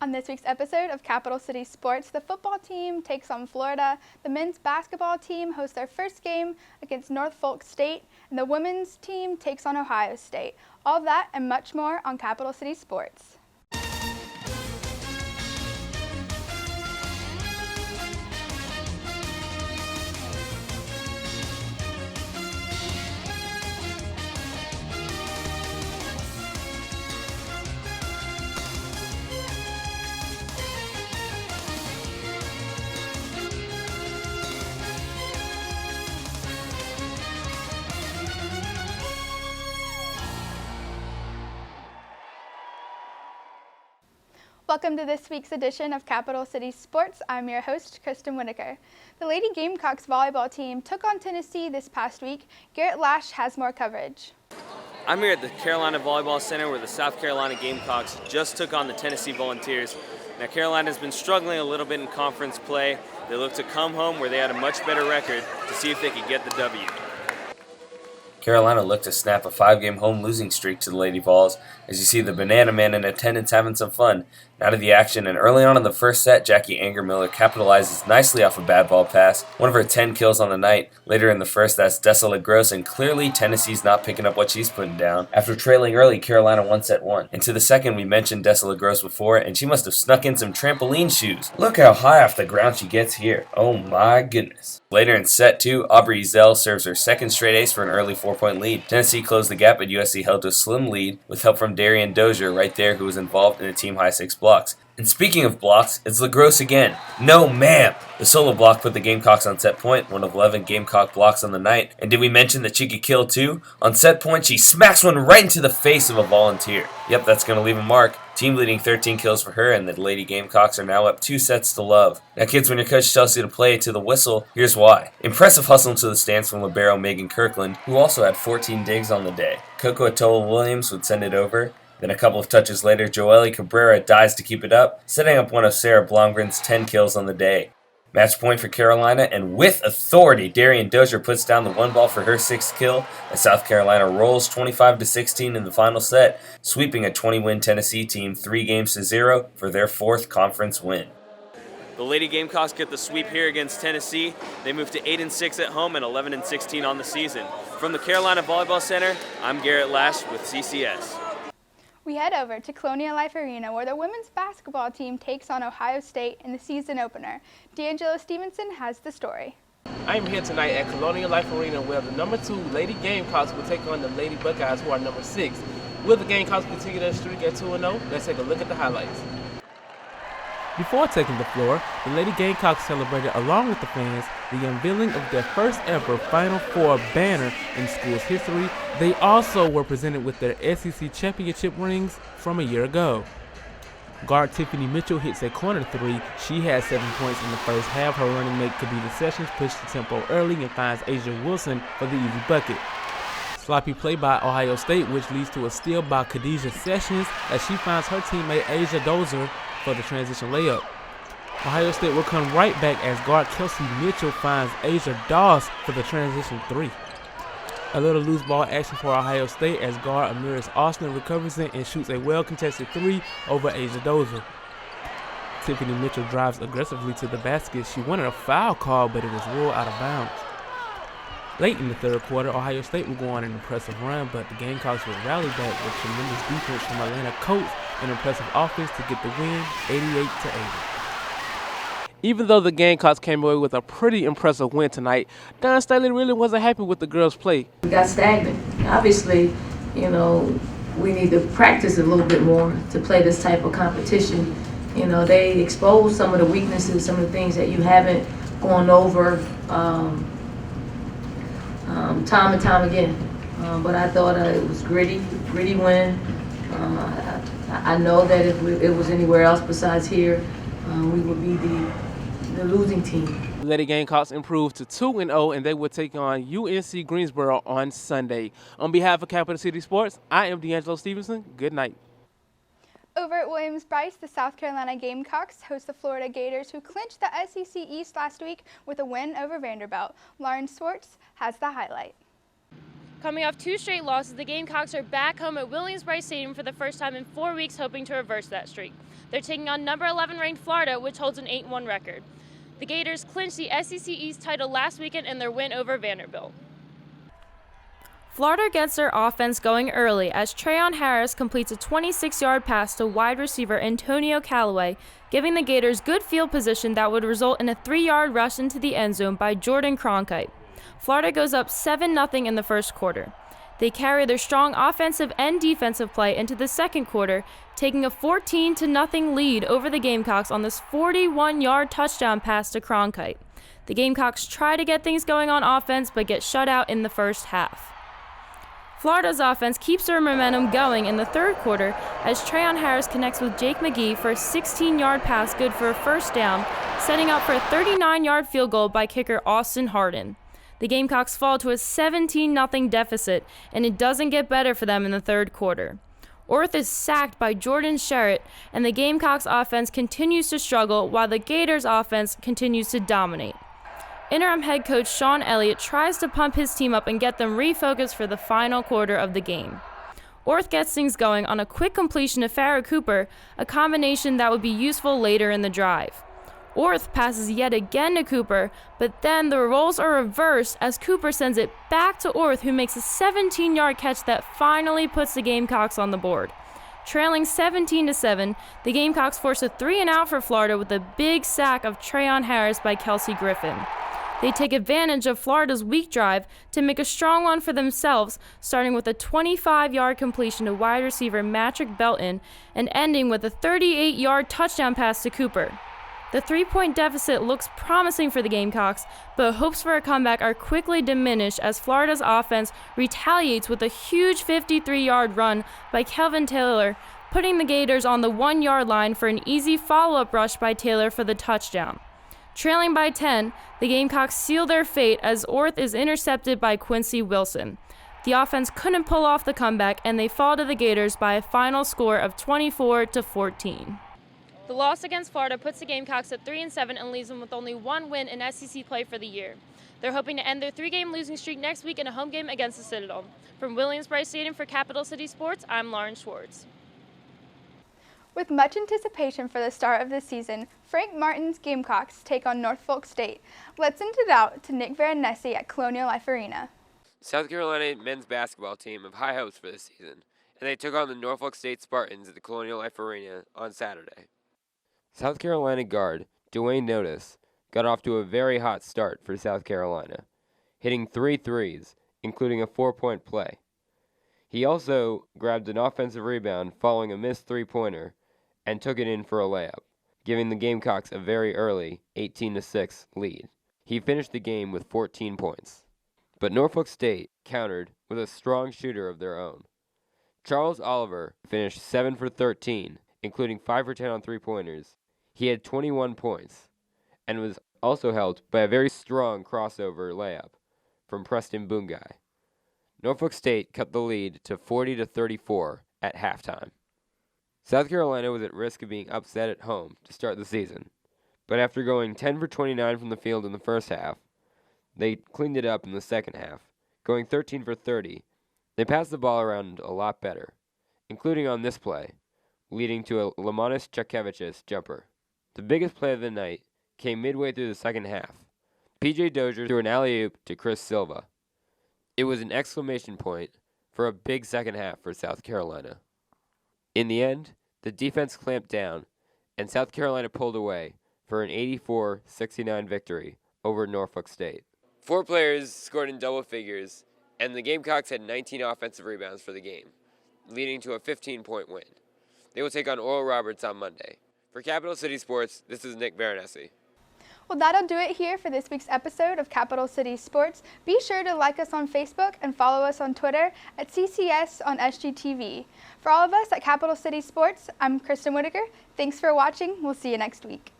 On this week's episode of Capital City Sports, the football team takes on Florida, the men's basketball team hosts their first game against Norfolk State, and the women's team takes on Ohio State. All that and much more on Capital City Sports. Welcome to this week's edition of Capital City Sports. I'm your host, Kristen Whitaker. The Lady Gamecocks volleyball team took on Tennessee this past week. Garrett Lash has more coverage. I'm here at the Carolina Volleyball Center where the South Carolina Gamecocks just took on the Tennessee Volunteers. Now Carolina's been struggling a little bit in conference play. They look to come home where they had a much better record to see if they could get the W. Carolina looked to snap a 5-game home losing streak to the Lady Vols, as you see the Banana Man in attendance having some fun. Out of the action, and early on in the first set, Jackie Angermiller capitalizes nicely off a bad ball pass, one of her 10 kills on the night. Later in the first, that's Dessa LaGrosse, and clearly Tennessee's not picking up what she's putting down. After trailing early, Carolina won set 1. Into the second, we mentioned Dessa LaGrosse before, and she must have snuck in some trampoline shoes. Look how high off the ground she gets here. Oh my goodness. Later in set 2, Aubrey Zell serves her second straight ace for an early 4-point lead. Tennessee closed the gap, but USC held to a slim lead with help from Darian Dozier right there, who was involved in a team-high 6 blocks. And speaking of blocks, it's LaGrosse again. No ma'am! The solo block put the Gamecocks on set point, one of 11 Gamecock blocks on the night. And did we mention that she could kill too? On set point, she smacks one right into the face of a volunteer. Yep, that's going to leave a mark. Team leading 13 kills for her, and the Lady Gamecocks are now up 2 sets to love. Now kids, when your coach tells you to play it to the whistle, here's why. Impressive hustle to the stands from libero Megan Kirkland, who also had 14 digs on the day. Coco Atola Williams would send it over. Then a couple of touches later, Joelle Cabrera dies to keep it up, setting up one of Sarah Blomgren's 10 kills on the day. Match point for Carolina, and with authority, Darian Dozier puts down the 1 ball for her 6th kill, as South Carolina rolls 25-16 in the final set, sweeping a 20-win Tennessee team 3-0 for their 4th conference win. The Lady Gamecocks get the sweep here against Tennessee. They move to 8-6 at home and 11-16 on the season. From the Carolina Volleyball Center, I'm Garrett Lash with CCS. We head over to Colonial Life Arena where the women's basketball team takes on Ohio State in the season opener. D'Angelo Stevenson has the story. I am here tonight at Colonial Life Arena where the number 2 Lady Gamecocks will take on the Lady Buckeyes, who are number 6. Will the Gamecocks continue their streak at 2-0? Let's take a look at the highlights. Before taking the floor, the Lady Gamecocks celebrated along with the fans the unveiling of their first ever Final Four banner in school's history. They also were presented with their SEC championship rings from a year ago. Guard Tiffany Mitchell hits a corner 3. She had 7 points in the first half. Her running mate Kavita Sessions pushed the tempo early and finds Asia Wilson for the easy bucket. Sloppy play by Ohio State, which leads to a steal by Khadijah Sessions as she finds her teammate Asia Dozier for the transition layup. Ohio State will come right back as guard Kelsey Mitchell finds Asia Doss for the transition 3. A little loose ball action for Ohio State as guard Amiris Austin recovers it and shoots a well-contested 3 over Asia Dozier. Tiffany Mitchell drives aggressively to the basket. She wanted a foul call, but it was ruled out of bounds. Late in the third quarter, Ohio State will go on an impressive run, but the Gamecocks will rally back with tremendous defense from Atlanta Coates and impressive offense to get the win, 88-80. Even though the Gamecocks came away with a pretty impressive win tonight, Don Staley really wasn't happy with the girls' play. We got stagnant. Obviously, we need to practice a little bit more to play this type of competition. They expose some of the weaknesses, some of the things that you haven't gone over time and time again. But I thought it was gritty win. I know that if it was anywhere else besides here, we would be the losing team. Lady Gamecocks improved to 2-0, and they will take on UNC Greensboro on Sunday. On behalf of Capital City Sports, I am D'Angelo Stevenson. Good night. Over at Williams-Brice, the South Carolina Gamecocks host the Florida Gators, who clinched the SEC East last week with a win over Vanderbilt. Lauren Swartz has the highlight. Coming off 2 straight losses, the Gamecocks are back home at Williams-Brice Stadium for the first time in 4 weeks, hoping to reverse that streak. They're taking on number 11 ranked Florida, which holds an 8-1 record. The Gators clinched the SEC East title last weekend in their win over Vanderbilt. Florida gets their offense going early as Trayon Harris completes a 26-yard pass to wide receiver Antonio Callaway, giving the Gators good field position that would result in a 3-yard rush into the end zone by Jordan Cronkite. Florida goes up 7-0 in the first quarter. They carry their strong offensive and defensive play into the second quarter, taking a 14-0 lead over the Gamecocks on this 41-yard touchdown pass to Cronkite. The Gamecocks try to get things going on offense but get shut out in the first half. Florida's offense keeps their momentum going in the third quarter as Trayon Harris connects with Jake McGee for a 16-yard pass good for a first down, setting up for a 39-yard field goal by kicker Austin Harden. The Gamecocks fall to a 17-0 deficit, and it doesn't get better for them in the third quarter. Orth is sacked by Jordan Sherritt, and the Gamecocks offense continues to struggle while the Gators offense continues to dominate. Interim head coach Sean Elliott tries to pump his team up and get them refocused for the final quarter of the game. Orth gets things going on a quick completion to Farrah Cooper, a combination that would be useful later in the drive. Orth passes yet again to Cooper, but then the roles are reversed as Cooper sends it back to Orth, who makes a 17-yard catch that finally puts the Gamecocks on the board. Trailing 17-7, the Gamecocks force a 3-and-out for Florida with a big sack of Trayon Harris by Kelsey Griffin. They take advantage of Florida's weak drive to make a strong one for themselves, starting with a 25-yard completion to wide receiver Matrick Belton and ending with a 38-yard touchdown pass to Cooper. The 3-point deficit looks promising for the Gamecocks, but hopes for a comeback are quickly diminished as Florida's offense retaliates with a huge 53-yard run by Kelvin Taylor, putting the Gators on the 1-yard line for an easy follow-up rush by Taylor for the touchdown. Trailing by 10, the Gamecocks seal their fate as Orth is intercepted by Quincy Wilson. The offense couldn't pull off the comeback, and they fall to the Gators by a final score of 24-14. The loss against Florida puts the Gamecocks at 3-7 and leaves them with only 1 win in SEC play for the year. They're hoping to end their 3-game losing streak next week in a home game against the Citadel. From Williams-Brice Stadium for Capital City Sports, I'm Lauren Schwartz. With much anticipation for the start of the season, Frank Martin's Gamecocks take on Norfolk State. Let's send it out to Nick Veronesi at Colonial Life Arena. South Carolina men's basketball team have high hopes for this season, and they took on the Norfolk State Spartans at the Colonial Life Arena on Saturday. South Carolina guard Dwayne Notice got off to a very hot start for South Carolina, hitting 3 threes, including a 4-point play. He also grabbed an offensive rebound following a missed 3-pointer and took it in for a layup, giving the Gamecocks a very early 18-6 lead. He finished the game with 14 points. But Norfolk State countered with a strong shooter of their own. Charles Oliver finished 7 for 13, including 5 for 10 on 3-pointers. He had 21 points and was also helped by a very strong crossover layup from Preston Bungai. Norfolk State cut the lead to 40-34 at halftime. South Carolina was at risk of being upset at home to start the season, but after going 10 for 29 from the field in the first half, they cleaned it up in the second half, going 13 for 30. They passed the ball around a lot better, including on this play, leading to a Lamonis Chakevicius jumper. The biggest play of the night came midway through the second half. P.J. Dozier threw an alley-oop to Chris Silva. It was an exclamation point for a big second half for South Carolina. In the end, the defense clamped down, and South Carolina pulled away for an 84-69 victory over Norfolk State. 4 players scored in double figures, and the Gamecocks had 19 offensive rebounds for the game, leading to a 15-point win. They will take on Oral Roberts on Monday. For Capital City Sports, this is Nick Veronesi. Well, that'll do it here for this week's episode of Capital City Sports. Be sure to like us on Facebook and follow us on Twitter at CCS on SGTV. For all of us at Capital City Sports, I'm Kristen Whitaker. Thanks for watching. We'll see you next week.